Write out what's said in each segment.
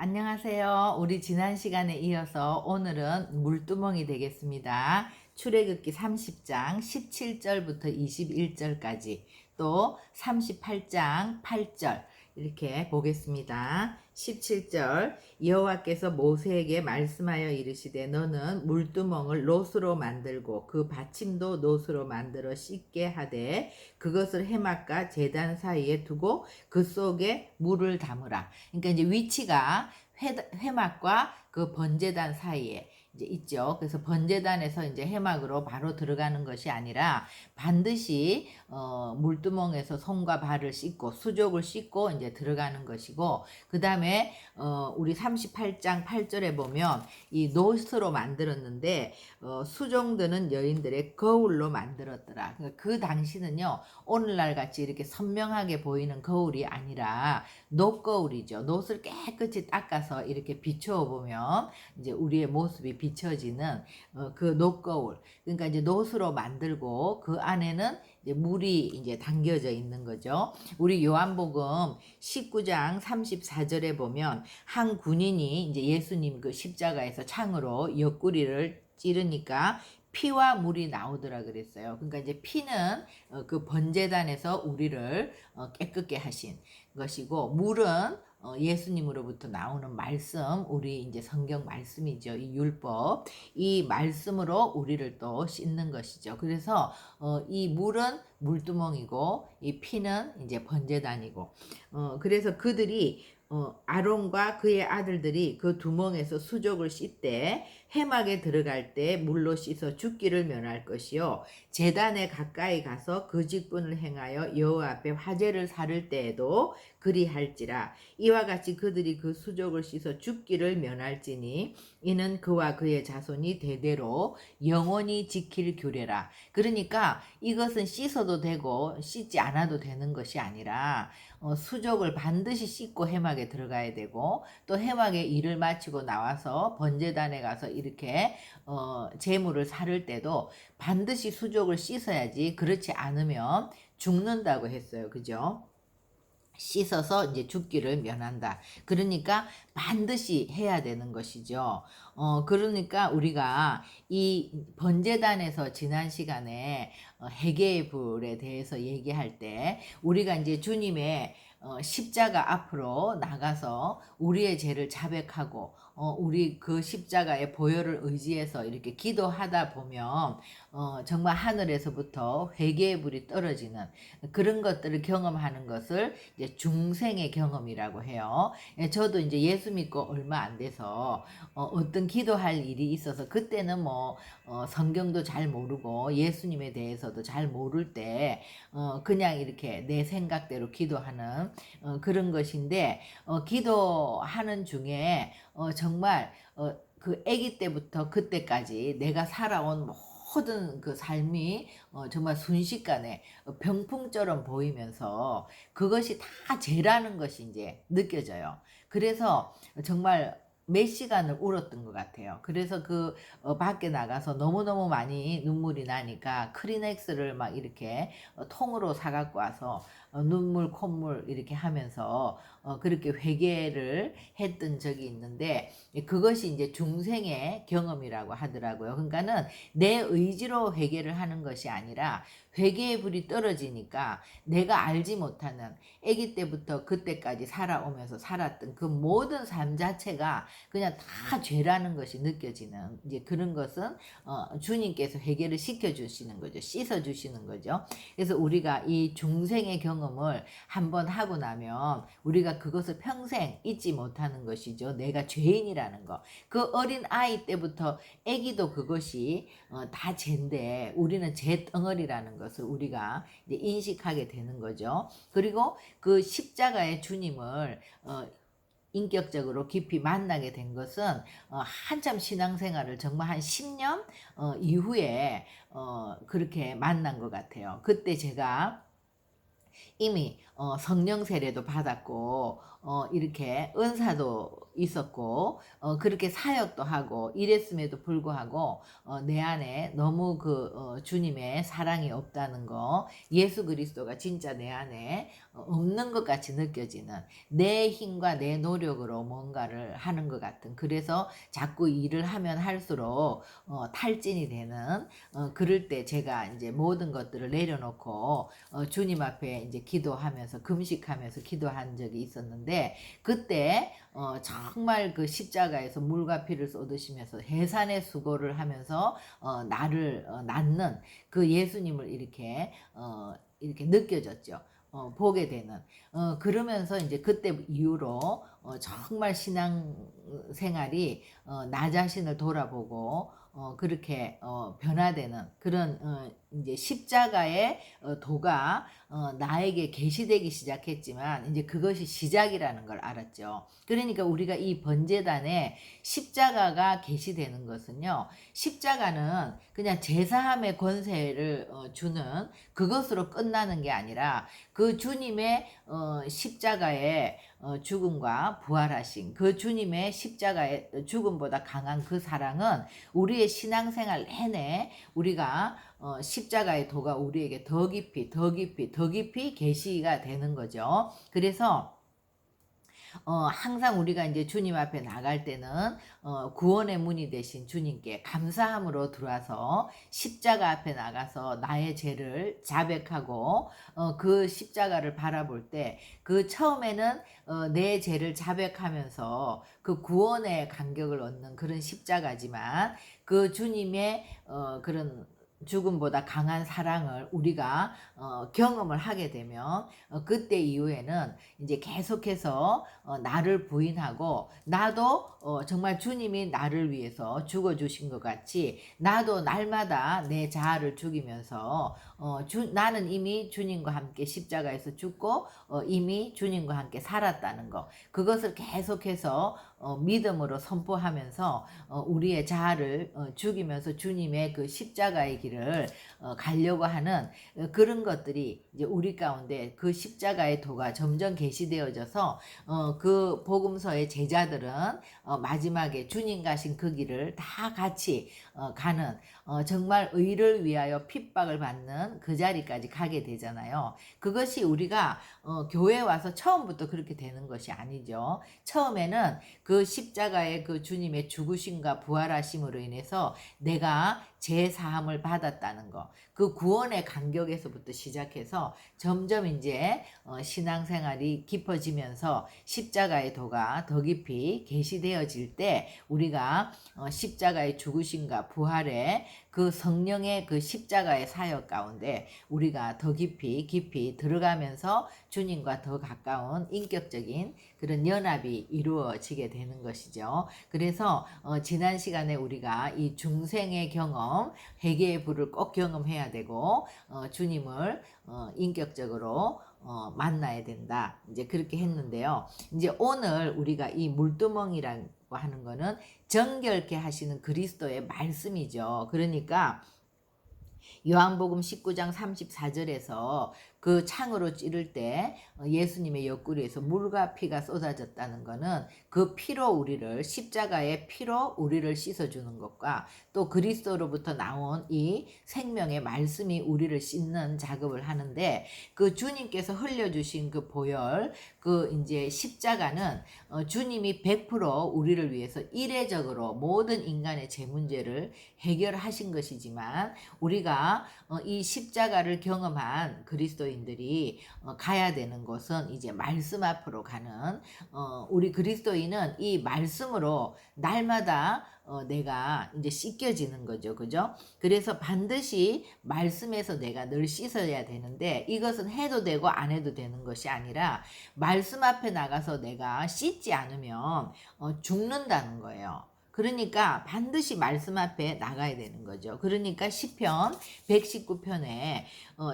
안녕하세요. 우리 지난 시간에 이어서 오늘은 물두멍이 되겠습니다. 출애굽기 30장 17절부터 21절까지 또 38장 8절 이렇게 보겠습니다. 17절 여호와께서 모세에게 말씀하여 이르시되 너는 물두멍을 놋으로 만들고 그 받침도 놋으로 만들어 씻게 하되 그것을 해막과 제단 사이에 두고 그 속에 물을 담으라. 그러니까 이제 위치가 회막과 그 번제단 사이에 이제 있죠. 그래서 번제단에서 이제 해막으로 바로 들어가는 것이 아니라 반드시 물두멍에서 손과 발을 씻고 수족을 씻고 이제 들어가는 것이고, 그 다음에 우리 38장 8절에 보면 이 노스로 만들었는데 수종드는 여인들의 거울로 만들었더라. 그 당시는요, 오늘날 같이 이렇게 선명하게 보이는 거울이 아니라 놋거울이죠. 놋을 깨끗이 닦아서 이렇게 비추어 보면 이제 우리의 모습이 비춰지는 그 놋거울. 그러니까 이제 놋으로 만들고 그 안에는 이제 물이 이제 담겨져 있는 거죠. 우리 요한복음 19장 34절에 보면 한 군인이 이제 예수님 그 십자가에서 창으로 옆구리를 찌르니까 피와 물이 나오더라 그랬어요. 그러니까 이제 피는 그 번제단에서 우리를 깨끗게 하신 것이고, 물은 예수님으로부터 나오는 말씀, 우리 이제 성경 말씀이죠. 이 율법, 이 말씀으로 우리를 또 씻는 것이죠. 그래서 이 물은 물두멍이고 이 피는 이제 번제단이고, 그래서 그들이 아론과 그의 아들들이 그 두멍에서 수족을 씻되 해막에 들어갈 때 물로 씻어 죽기를 면할 것이요, 제단에 가까이 가서 그 직분을 행하여 여호와 앞에 화제를 사를 때에도 그리할지라. 이와 같이 그들이 그 수족을 씻어 죽기를 면할지니 이는 그와 그의 자손이 대대로 영원히 지킬 규례라. 그러니까 이것은 씻어도 되고 씻지 않아도 되는 것이 아니라 수족을 반드시 씻고 해막에 들어가야 되고, 또 해막에 일을 마치고 나와서 번제단에 가서 이렇게 제물을 사를 때도 반드시 수족을 씻어야지, 그렇지 않으면 죽는다고 했어요. 그죠? 씻어서 이제 죽기를 면한다. 그러니까 반드시 해야 되는 것이죠. 그러니까 우리가 이 번제단에서 지난 시간에 회개의 불에 대해서 얘기할 때 우리가 이제 주님의 십자가 앞으로 나가서 우리의 죄를 자백하고 우리 그 십자가의 보혈을 의지해서 이렇게 기도하다 보면 정말 하늘에서부터 회개의 불이 떨어지는 그런 것들을 경험하는 것을 이제 중생의 경험이라고 해요. 저도 이제 예수 믿고 얼마 안 돼서 어떤 기도할 일이 있어서 그때는 뭐 성경도 잘 모르고 예수님에 대해서도 잘 모를 때 그냥 이렇게 내 생각대로 기도하는 그런 것인데, 기도하는 중에 정말 그 아기 때부터 그때까지 내가 살아온 모든 그 삶이 정말 순식간에 병풍처럼 보이면서 그것이 다 죄라는 것이 이제 느껴져요. 그래서 정말 몇 시간을 울었던 것 같아요. 그래서 그 밖에 나가서 너무너무 많이 눈물이 나니까 크리넥스를 막 이렇게 통으로 사갖고 와서 눈물 콧물 이렇게 하면서 그렇게 회개를 했던 적이 있는데, 그것이 이제 중생의 경험이라고 하더라고요. 그러니까는 내 의지로 회개를 하는 것이 아니라 회개의 불이 떨어지니까 내가 알지 못하는 아기 때부터 그때까지 살아오면서 살았던 그 모든 삶 자체가 그냥 다 죄라는 것이 느껴지는, 이제 그런 것은 주님께서 회개를 시켜주시는 거죠. 씻어주시는 거죠. 그래서 우리가 이 중생의 경험을 한번 하고 나면 우리가 그것을 평생 잊지 못하는 것이죠. 내가 죄인이라는 거. 그 어린 아이 때부터 아기도 그것이 다 죄인데 우리는 죄 덩어리라는 것을 우리가 이제 인식하게 되는 거죠. 그리고 그 십자가의 주님을 인격적으로 깊이 만나게 된 것은 한참 신앙생활을 정말 한 10년 이후에 그렇게 만난 것 같아요. 그때 제가 이미 성령 세례도 받았고 이렇게 은사도 있었고 그렇게 사역도 하고 이랬음에도 불구하고 내 안에 너무 주님의 사랑이 없다는 거, 예수 그리스도가 진짜 내 안에 없는 것 같이 느껴지는, 내 힘과 내 노력으로 뭔가를 하는 것 같은, 그래서 자꾸 일을 하면 할수록 탈진이 되는, 그럴 때 제가 이제 모든 것들을 내려놓고 주님 앞에 이제 기도하면서 금식하면서 기도한 적이 있었는데, 그때 정말 그 십자가에서 물과 피를 쏟으시면서 해산의 수고를 하면서 나를 낳는 그 예수님을 이렇게 느껴졌죠. 보게 되는, 그러면서 이제 그때 이후로 정말 신앙 생활이 나 자신을 돌아보고 그렇게 변화되는 그런 이제 십자가의 도가 나에게 계시되기 시작했지만, 이제 그것이 시작이라는 걸 알았죠. 그러니까 우리가 이 번제단에 십자가가 계시되는 것은요, 십자가는 그냥 제사함의 권세를 주는 그것으로 끝나는 게 아니라, 그 주님의 십자가의 죽음과 부활하신 그 주님의 십자가의 죽음보다 강한 그 사랑은 우리의 신앙생활 내내 우리가 십자가의 도가 우리에게 더 깊이 더 깊이 더 깊이 계시가 되는 거죠. 그래서 항상 우리가 이제 주님 앞에 나갈 때는 구원의 문이 되신 주님께 감사함으로 들어와서 십자가 앞에 나가서 나의 죄를 자백하고 그 십자가를 바라볼 때, 그 처음에는 내 죄를 자백하면서 그 구원의 간격을 얻는 그런 십자가지만, 그 주님의 그런 죽음보다 강한 사랑을 우리가 경험을 하게 되면 그때 이후에는 이제 계속해서 나를 부인하고, 나도 정말 주님이 나를 위해서 죽어주신 것 같이 나도 날마다 내 자아를 죽이면서 나는 이미 주님과 함께 십자가에서 죽고 이미 주님과 함께 살았다는 거, 그것을 계속해서 믿음으로 선포하면서 우리의 자아를 죽이면서 주님의 그 십자가의 길을 가려고 하는 그런 것들이 이제 우리 가운데 그 십자가의 도가 점점 계시되어져서 그 복음서의 제자들은 마지막에 주님 가신 그 길을 다 같이 가는, 정말 의를 위하여 핍박을 받는 그 자리까지 가게 되잖아요. 그것이 우리가 교회 와서 처음부터 그렇게 되는 것이 아니죠. 처음에는 그 십자가의 그 주님의 죽으심과 부활하심으로 인해서 내가 제 사함을 받았다는 거, 그 구원의 간격에서부터 시작해서 점점 이제 신앙생활이 깊어지면서 십자가의 도가 더 깊이 계시되어질 때, 우리가 십자가의 죽으심과 부활의 그 성령의 그 십자가의 사역 가운데 우리가 더 깊이 들어가면서 주님과 더 가까운 인격적인 그런 연합이 이루어지게 되는 것이죠. 그래서 지난 시간에 우리가 이 중생의 경험, 회개의 불을 꼭 경험해야 되고 주님을 인격적으로 만나야 된다, 이제 그렇게 했는데요. 이제 오늘 우리가 이 물두멍이라고 하는 거는 정결케 하시는 그리스도의 말씀이죠. 그러니까 요한복음 19장 34절에서 그 창으로 찌를 때 예수님의 옆구리에서 물과 피가 쏟아졌다는 것은 그 피로 우리를, 십자가의 피로 우리를 씻어주는 것과, 또 그리스도로부터 나온 이 생명의 말씀이 우리를 씻는 작업을 하는데, 그 주님께서 흘려주신 그 보혈, 그 이제 십자가는 주님이 100% 우리를 위해서 이례적으로 모든 인간의 죄 문제를 해결하신 것이지만, 우리가 이 십자가를 경험한 그리스도인들이 가야 되는 곳은 이제 말씀 앞으로 가는, 우리 그리스도인은 이 말씀으로 날마다 내가 이제 씻겨지는 거죠. 그죠? 그래서 반드시 말씀에서 내가 늘 씻어야 되는데, 이것은 해도 되고 안 해도 되는 것이 아니라 말씀 앞에 나가서 내가 씻지 않으면 죽는다는 거예요. 그러니까 반드시 말씀 앞에 나가야 되는 거죠. 그러니까 시편 119편에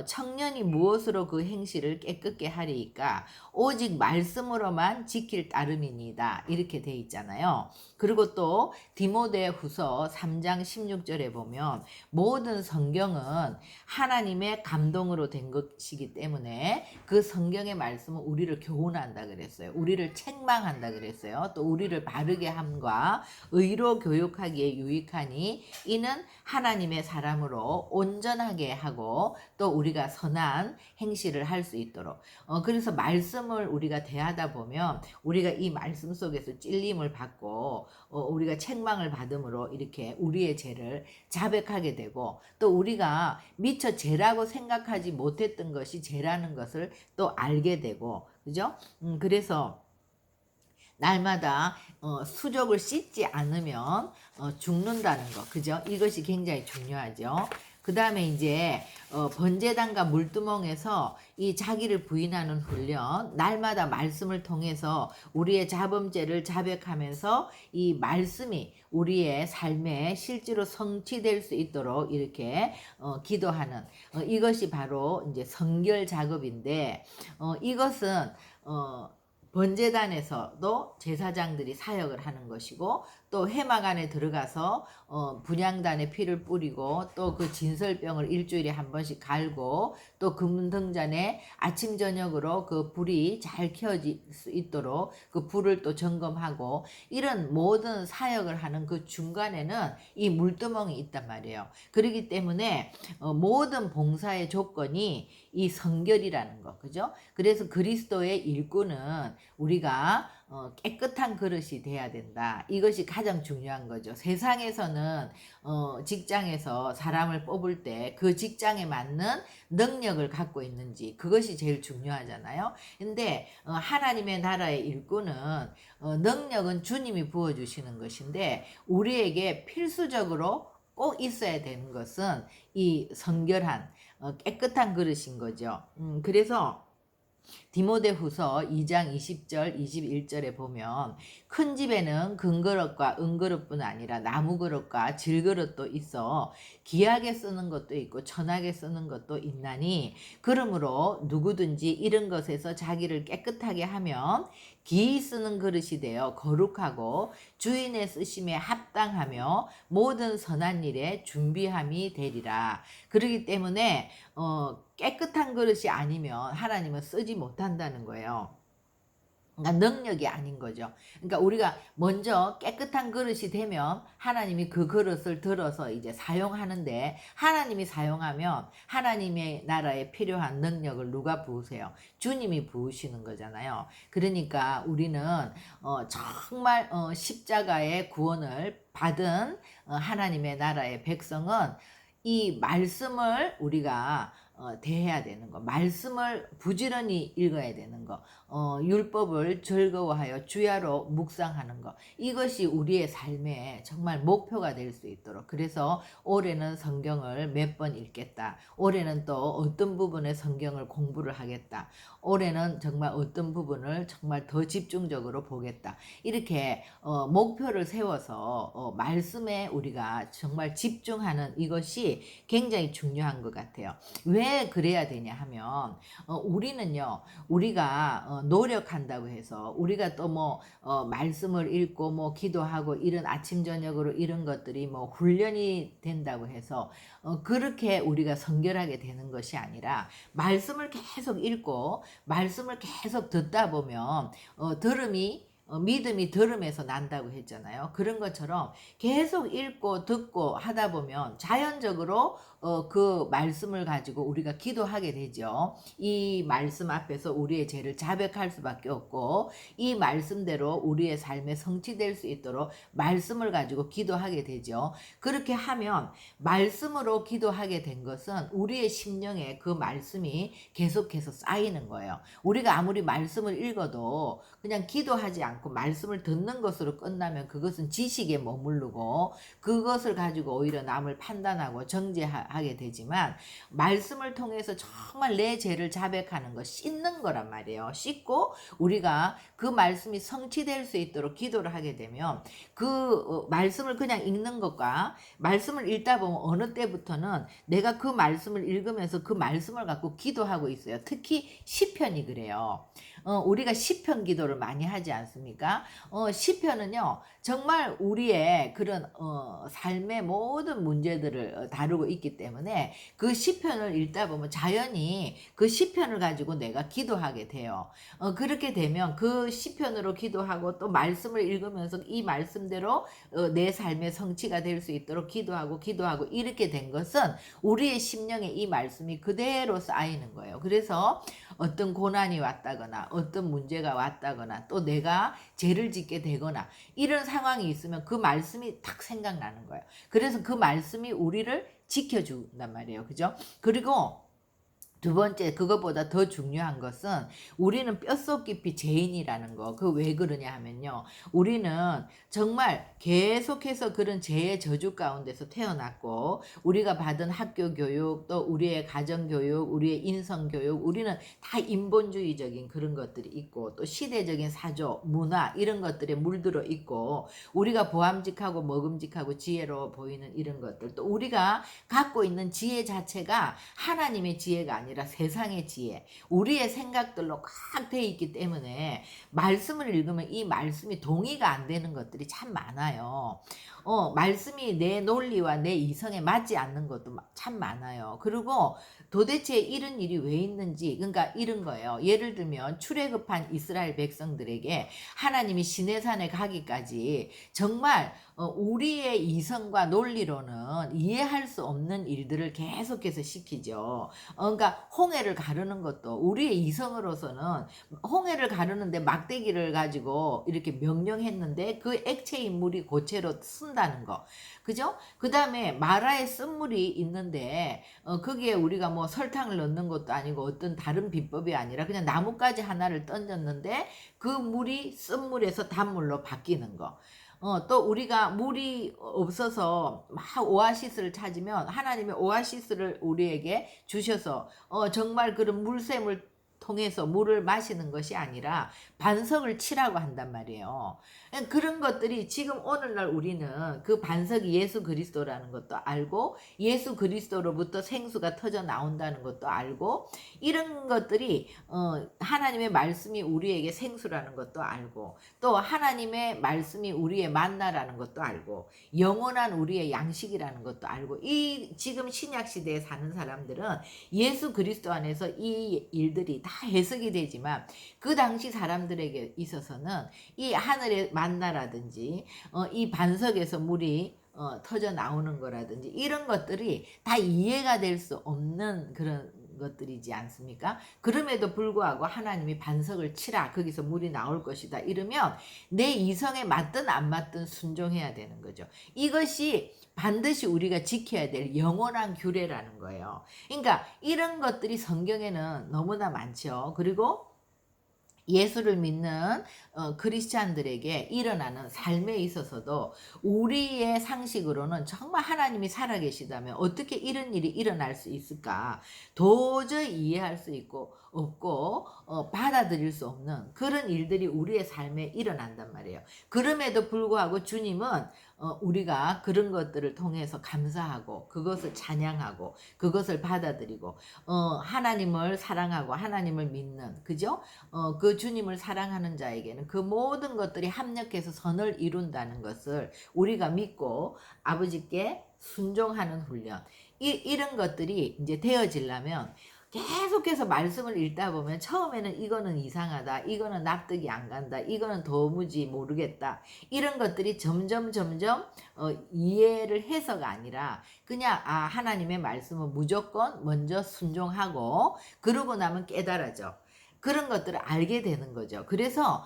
청년이 무엇으로 그 행실을 깨끗게 하리이까 오직 말씀으로만 지킬 따름이니이다. 이렇게 돼 있잖아요. 그리고 또 디모데후서 3장 16절에 보면 모든 성경은 하나님의 감동으로 된 것이기 때문에 그 성경의 말씀은 우리를 교훈한다 그랬어요. 우리를 책망한다 그랬어요. 또 우리를 바르게 함과 의로 교육하기에 유익하니 이는 하나님의 사람으로 온전하게 하고 또 우리가 선한 행실을 할 수 있도록 그래서 말씀을 우리가 대하다 보면 우리가 이 말씀 속에서 찔림을 받고 우리가 책망을 받음으로 이렇게 우리의 죄를 자백하게 되고 또 우리가 미처 죄라고 생각하지 못했던 것이 죄라는 것을 또 알게 되고 그죠? 그래서 날마다 수족을 씻지 않으면 죽는다는 거 그죠? 이것이 굉장히 중요하죠. 그 다음에 이제 번제단과 물두멍에서 이 자기를 부인하는 훈련, 날마다 말씀을 통해서 우리의 자범죄를 자백하면서 이 말씀이 우리의 삶에 실제로 성취될 수 있도록 이렇게 기도하는 이것이 바로 이제 성결 작업인데 이것은 번제단에서도 제사장들이 사역을 하는 것이고 또 회막 안에 들어가서 분향단에 피를 뿌리고 또 그 진설병을 일주일에 한 번씩 갈고 또 금등잔에 아침 저녁으로 그 불이 잘 켜질 수 있도록 그 불을 또 점검하고 이런 모든 사역을 하는 그 중간에는 이 물두멍이 있단 말이에요. 그렇기 때문에 모든 봉사의 조건이 이 성결이라는 거 그죠? 그래서 그리스도의 일꾼은 우리가 깨끗한 그릇이 돼야 된다. 이것이 가장 중요한 거죠. 세상에서는 직장에서 사람을 뽑을 때 그 직장에 맞는 능력을 갖고 있는지 그것이 제일 중요하잖아요. 근데 하나님의 나라의 일꾼은 능력은 주님이 부어주시는 것인데 우리에게 필수적으로 꼭 있어야 되는 것은 이 성결한 깨끗한 그릇인 거죠. 그래서 디모데후서 2장 20절 21절에 보면 큰 집에는 금그릇과 은그릇뿐 아니라 나무그릇과 질그릇도 있어 귀하게 쓰는 것도 있고 천하게 쓰는 것도 있나니 그러므로 누구든지 이런 것에서 자기를 깨끗하게 하면 기이 쓰는 그릇이 되어 거룩하고 주인의 쓰심에 합당하며 모든 선한 일에 준비함이 되리라. 그렇기 때문에 깨끗한 그릇이 아니면 하나님은 쓰지 못한다는 거예요. 그러니까 능력이 아닌 거죠. 그러니까 우리가 먼저 깨끗한 그릇이 되면 하나님이 그 그릇을 들어서 이제 사용하는데 하나님이 사용하면 하나님의 나라에 필요한 능력을 누가 부으세요? 주님이 부으시는 거잖아요. 그러니까 우리는 정말 십자가의 구원을 받은 하나님의 나라의 백성은 이 말씀을 우리가 대해야 되는 거, 말씀을 부지런히 읽어야 되는 거, 율법을 즐거워하여 주야로 묵상하는 거, 이것이 우리의 삶에 정말 목표가 될 수 있도록. 그래서 올해는 성경을 몇 번 읽겠다. 올해는 또 어떤 부분의 성경을 공부를 하겠다. 올해는 정말 어떤 부분을 정말 더 집중적으로 보겠다. 이렇게 목표를 세워서 말씀에 우리가 정말 집중하는 이것이 굉장히 중요한 것 같아요. 왜 그래야 되냐 하면 우리는요 우리가 노력한다고 해서 우리가 또 뭐 말씀을 읽고 뭐 기도하고 이런 아침 저녁으로 이런 것들이 뭐 훈련이 된다고 해서 그렇게 우리가 성결하게 되는 것이 아니라 말씀을 계속 읽고 말씀을 계속 듣다 보면 믿음이 들음에서 난다고 했잖아요. 그런 것처럼 계속 읽고 듣고 하다 보면 자연적으로 그 말씀을 가지고 우리가 기도하게 되죠. 이 말씀 앞에서 우리의 죄를 자백할 수밖에 없고 이 말씀대로 우리의 삶에 성취될 수 있도록 말씀을 가지고 기도하게 되죠. 그렇게 하면 말씀으로 기도하게 된 것은 우리의 심령에 그 말씀이 계속해서 쌓이는 거예요. 우리가 아무리 말씀을 읽어도 그냥 기도하지 않고 않고 말씀을 듣는 것으로 끝나면 그것은 지식에 머무르고 그것을 가지고 오히려 남을 판단하고 정죄하게 되지만, 말씀을 통해서 정말 내 죄를 자백하는 것, 씻는 거란 말이에요. 씻고 우리가 그 말씀이 성취될 수 있도록 기도를 하게 되면, 그 말씀을 그냥 읽는 것과 말씀을 읽다 보면 어느 때부터는 내가 그 말씀을 읽으면서 그 말씀을 갖고 기도하고 있어요. 특히 시편이 그래요. 우리가 시편 기도를 많이 하지 않습니까? 시편은요 정말 우리의 그런 삶의 모든 문제들을 다루고 있기 때문에 그 시편을 읽다 보면 자연히 그 시편을 가지고 내가 기도하게 돼요. 그렇게 되면 그 시편으로 기도하고 또 말씀을 읽으면서 이 말씀대로 내 삶의 성취가 될 수 있도록 기도하고 이렇게 된 것은 우리의 심령에 이 말씀이 그대로 쌓이는 거예요. 그래서 어떤 고난이 왔다거나 어떤 문제가 왔다거나 또 내가 죄를 짓게 되거나 이런 상황이 있으면 그 말씀이 딱 생각나는 거예요. 그래서 그 말씀이 우리를 지켜준단 말이에요. 그죠? 그리고 두 번째, 그것보다 더 중요한 것은 우리는 뼛속 깊이 죄인이라는 거. 그 왜 그러냐 하면요, 우리는 정말 계속해서 그런 죄의 저주 가운데서 태어났고, 우리가 받은 학교 교육, 또 우리의 가정 교육, 우리의 인성 교육, 우리는 다 인본주의적인 그런 것들이 있고, 또 시대적인 사조, 문화 이런 것들에 물들어 있고, 우리가 보암직하고 먹음직하고 지혜로워 보이는 이런 것들, 또 우리가 갖고 있는 지혜 자체가 하나님의 지혜가 아니라 세상의 지혜, 우리의 생각들로 꽉 돼 있기 때문에 말씀을 읽으면 이 말씀이 동의가 안 되는 것들이 참 많아요. 말씀이 내 논리와 내 이성에 맞지 않는 것도 참 많아요. 그리고 도대체 이런 일이 왜 있는지, 그러니까 이런 거예요. 예를 들면 출애굽한 이스라엘 백성들에게 하나님이 시내산에 가기까지 정말 우리의 이성과 논리로는 이해할 수 없는 일들을 계속해서 시키죠. 그러니까 홍해를 가르는 것도 우리의 이성으로서는 홍해를 가르는데 막대기를 가지고 이렇게 명령했는데 그 액체인 물이 고체로 쓴다는 거. 그죠? 그 다음에 마라에 쓴물이 있는데 거기에 우리가 뭐 설탕을 넣는 것도 아니고 어떤 다른 비법이 아니라 그냥 나뭇가지 하나를 던졌는데 그 물이 쓴물에서 단물로 바뀌는 거. 또 우리가 물이 없어서 막 오아시스를 찾으면 하나님의 오아시스를 우리에게 주셔서 정말 그런 물샘을 통해서 물을 마시는 것이 아니라 반석을 치라고 한단 말이에요. 그런 것들이 지금 오늘날 우리는 그 반석이 예수 그리스도라는 것도 알고 예수 그리스도로부터 생수가 터져 나온다는 것도 알고 이런 것들이 하나님의 말씀이 우리에게 생수라는 것도 알고 또 하나님의 말씀이 우리의 만나라는 것도 알고 영원한 우리의 양식이라는 것도 알고 이 지금 신약 시대에 사는 사람들은 예수 그리스도 안에서 이 일들이 다 해석이 되지만 그 당시 사람들에게 있어서는 이 하늘의 만나라든지 이 반석에서 물이 터져 나오는 거라든지 이런 것들이 다 이해가 될 수 없는 그런 것들이지 않습니까? 그럼에도 불구하고 하나님이 반석을 치라, 거기서 물이 나올 것이다 이러면 내 이성에 맞든 안 맞든 순종해야 되는 거죠. 이것이 반드시 우리가 지켜야 될 영원한 규례라는 거예요. 그러니까 이런 것들이 성경에는 너무나 많죠. 그리고 예수를 믿는 크리스찬들에게 일어나는 삶에 있어서도 우리의 상식으로는 정말 하나님이 살아계시다면 어떻게 이런 일이 일어날 수 있을까 도저히 이해할 수 있고 없고 받아들일 수 없는 그런 일들이 우리의 삶에 일어난단 말이에요. 그럼에도 불구하고 주님은 우리가 그런 것들을 통해서 감사하고 그것을 찬양하고 그것을 받아들이고 하나님을 사랑하고 하나님을 믿는 그죠? 그 주님을 사랑하는 자에게는 그 모든 것들이 합력해서 선을 이룬다는 것을 우리가 믿고 아버지께 순종하는 훈련 이런 것들이 이제 되어지려면 계속해서 말씀을 읽다 보면 처음에는 이거는 이상하다, 이거는 납득이 안 간다, 이거는 도무지 모르겠다 이런 것들이 점점 이해를 해서가 아니라 그냥 하나님의 말씀은 무조건 먼저 순종하고 그러고 나면 깨달아져. 그런 것들을 알게 되는 거죠. 그래서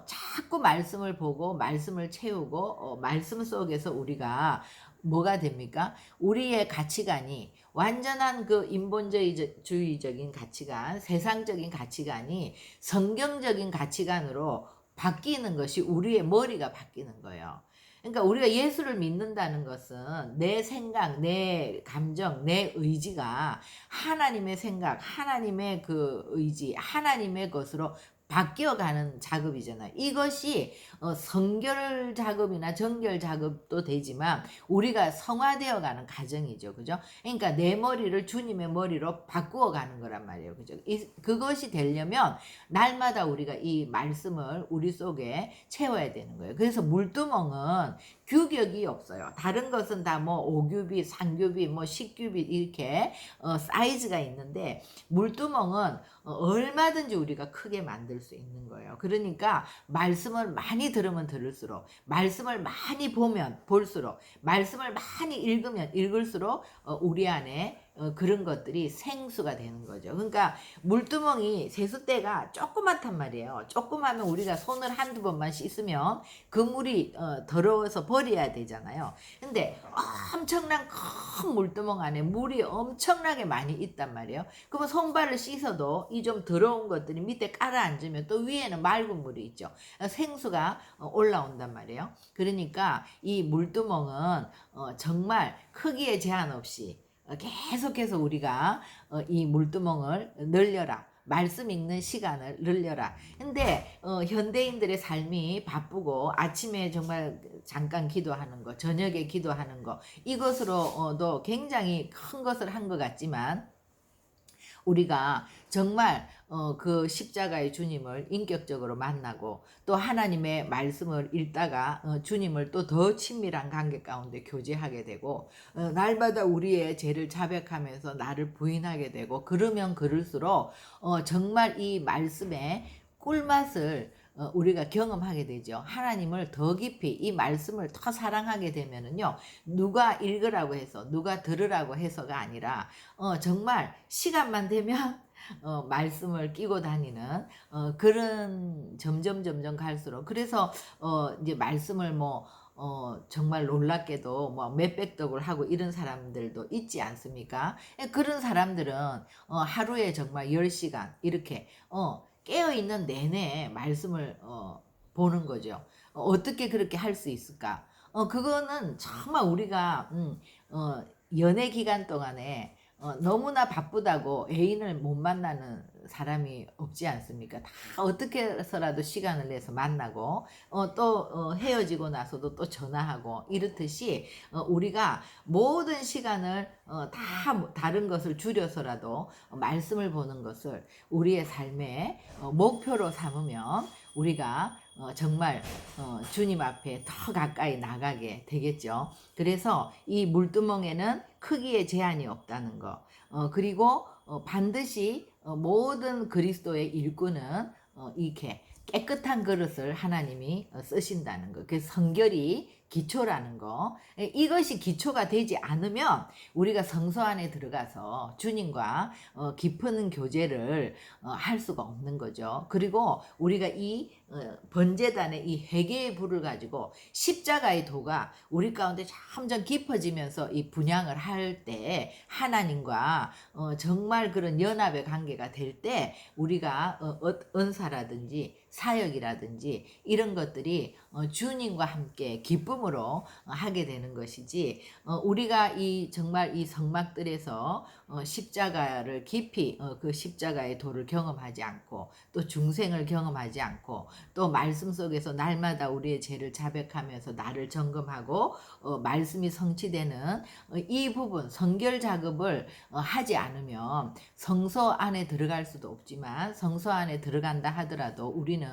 자꾸 말씀을 보고 말씀을 채우고 말씀 속에서 우리가 뭐가 됩니까? 우리의 가치관이 완전한 그 인본주의적인 가치관, 세상적인 가치관이 성경적인 가치관으로 바뀌는 것이 우리의 머리가 바뀌는 거예요. 그러니까 우리가 예수를 믿는다는 것은 내 생각, 내 감정, 내 의지가 하나님의 생각, 하나님의 그 의지, 하나님의 것으로 바뀌어가는 작업이잖아요. 이것이 성결 작업이나 정결 작업도 되지만 우리가 성화되어가는 과정이죠. 그죠? 그러니까 내 머리를 주님의 머리로 바꾸어 가는 거란 말이에요. 그죠? 그것이 되려면 날마다 우리가 이 말씀을 우리 속에 채워야 되는 거예요. 그래서 물두멍은 규격이 없어요. 다른 것은 다 뭐 5규빗, 3규빗, 뭐 10규빗 이렇게 사이즈가 있는데 물두멍은 얼마든지 우리가 크게 만들 수 있는 거예요. 그러니까 말씀을 많이 들으면 들을수록, 말씀을 많이 보면 볼수록, 말씀을 많이 읽으면 읽을수록 우리 안에 그런 것들이 생수가 되는 거죠. 그러니까 물두멍이 세숫대가 조그맣단 말이에요. 조그마면 우리가 손을 한두 번만 씻으면 그 물이 더러워서 버려야 되잖아요. 근데 엄청난 큰 물두멍 안에 물이 엄청나게 많이 있단 말이에요. 그러면 손발을 씻어도 이 좀 더러운 것들이 밑에 깔아앉으면 또 위에는 맑은 물이 있죠. 생수가 올라온단 말이에요. 그러니까 이 물두멍은 정말 크기에 제한 없이 계속해서 우리가 이 물두멍을 늘려라. 말씀 읽는 시간을 늘려라. 근데 현대인들의 삶이 바쁘고 아침에 정말 잠깐 기도하는 거, 저녁에 기도하는 거, 이것으로도 굉장히 큰 것을 한 것 같지만 우리가 정말 그 십자가의 주님을 인격적으로 만나고 또 하나님의 말씀을 읽다가 주님을 또 더 친밀한 관계 가운데 교제하게 되고 날마다 우리의 죄를 자백하면서 나를 부인하게 되고 그러면 그럴수록 정말 이 말씀의 꿀맛을 우리가 경험하게 되죠. 하나님을 더 깊이 이 말씀을 더 사랑하게 되면은요, 누가 읽으라고 해서 누가 들으라고 해서가 아니라 정말 시간만 되면 말씀을 끼고 다니는 그런 점점 갈수록 그래서 이제 말씀을 뭐 정말 놀랍게도 뭐 몇백 덕을 하고 이런 사람들도 있지 않습니까? 그런 사람들은 하루에 정말 10시간 이렇게 깨어있는 내내 말씀을 보는 거죠. 어떻게 그렇게 할 수 있을까? 그거는 정말 우리가 연애 기간 동안에 너무나 바쁘다고 애인을 못 만나는 사람이 없지 않습니까? 다 어떻게 해서라도 시간을 내서 만나고 또 헤어지고 나서도 또 전화하고 이렇듯이 우리가 모든 시간을 다 다른 것을 줄여서라도 말씀을 보는 것을 우리의 삶의 목표로 삼으면 우리가 정말 주님 앞에 더 가까이 나가게 되겠죠. 그래서 이 물두멍에는 크기에 제한이 없다는 거. 그리고 반드시 모든 그리스도의 일꾼은 이렇게 깨끗한 그릇을 하나님이 쓰신다는 거. 그 성결이 기초라는 거. 이것이 기초가 되지 않으면 우리가 성소 안에 들어가서 주님과 깊은 교제를 할 수가 없는 거죠. 그리고 우리가 이 번제단의 이 회개의 불을 가지고 십자가의 도가 우리 가운데 점점 깊어지면서 이 분향을 할 때 하나님과 정말 그런 연합의 관계가 될 때 우리가 은사라든지 사역이라든지 이런 것들이 주님과 함께 기쁨으로 하게 되는 것이지 우리가 이 정말 이 성막들에서 십자가를 깊이 그 십자가의 도를 경험하지 않고 또 중생을 경험하지 않고 또 말씀 속에서 날마다 우리의 죄를 자백하면서 나를 점검하고 말씀이 성취되는 이 부분 성결 작업을 하지 않으면 성소 안에 들어갈 수도 없지만 성소 안에 들어간다 하더라도 우리는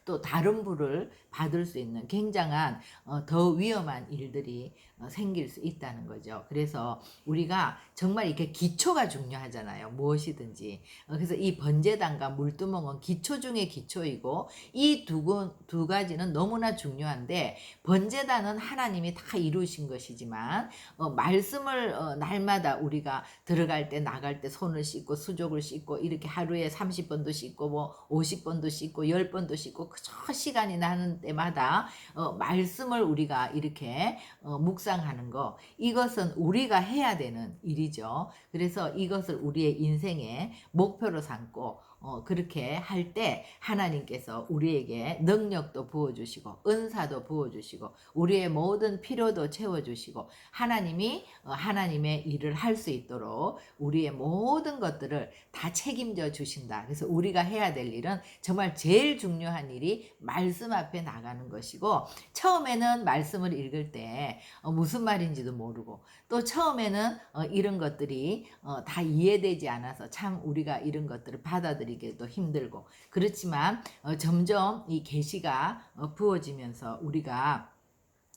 또 다른 불을 받을 수 있는 굉장한 더 위험한 일들이 생길 수 있다는 거죠. 그래서 우리가 정말 이렇게 기초가 중요하잖아요. 무엇이든지. 그래서 이 번제단과 물두멍은 기초 중에 기초이고 이 두 가지는 너무나 중요한데 번제단은 하나님이 다 이루신 것이지만 말씀을 날마다 우리가 들어갈 때 나갈 때 손을 씻고 수족을 씻고 이렇게 하루에 30번도 씻고 뭐 50번도 씻고 10번도 씻고 그저 시간이 나는 때마다 말씀을 우리가 이렇게 묵상하는 거 이것은 우리가 해야 되는 일이죠. 그래서 이것을 우리의 인생의 목표로 삼고 그렇게 할 때 하나님께서 우리에게 능력도 부어주시고 은사도 부어주시고 우리의 모든 필요도 채워주시고 하나님이 하나님의 일을 할 수 있도록 우리의 모든 것들을 다 책임져 주신다. 그래서 우리가 해야 될 일은 정말 제일 중요한 일이 말씀 앞에 나가는 것이고 처음에는 말씀을 읽을 때 무슨 말인지도 모르고 또 처음에는 이런 것들이 다 이해되지 않아서 참 우리가 이런 것들을 받아들이기도 힘들고 그렇지만 점점 이 계시가 부어지면서 우리가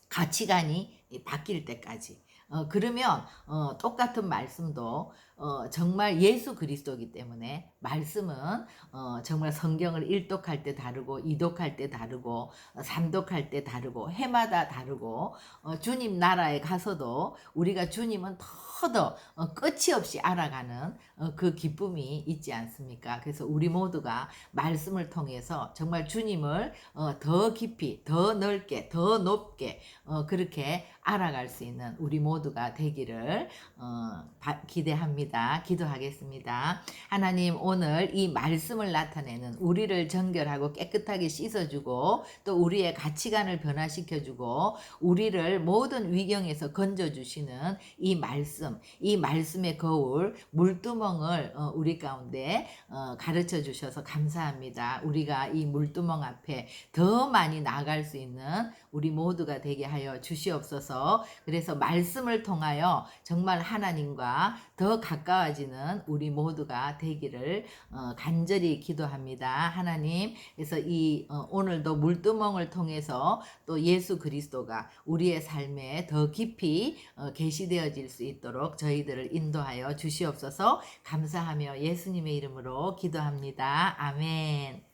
가치관이 바뀔 때까지 그러면 똑같은 말씀도 정말 예수 그리스도이기 때문에 말씀은 정말 성경을 1독할 때 다르고 2독할 때 다르고 3독할 때 다르고 해마다 다르고 주님 나라에 가서도 우리가 주님은 더더 끝이 없이 알아가는 그 기쁨이 있지 않습니까? 그래서 우리 모두가 말씀을 통해서 정말 주님을 더 깊이 더 넓게 더 높게 그렇게 알아갈 수 있는 우리 모두가 되기를 기대합니다. 기도하겠습니다. 하나님 오늘 이 말씀을 나타내는 우리를 정결하고 깨끗하게 씻어주고 또 우리의 가치관을 변화시켜주고 우리를 모든 위경에서 건져주시는 이 말씀 이 말씀의 거울 물두멍을 우리 가운데 가르쳐 주셔서 감사합니다. 우리가 이 물두멍 앞에 더 많이 나아갈 수 있는 우리 모두가 되게 하여 주시옵소서. 그래서 말씀을 통하여 정말 하나님과 더 가까워지는 우리 모두가 되기를 간절히 기도합니다. 하나님, 그래서 이 오늘도 물두멍을 통해서 또 예수 그리스도가 우리의 삶에 더 깊이 계시되어질 수 있도록 저희들을 인도하여 주시옵소서. 감사하며 예수님의 이름으로 기도합니다. 아멘.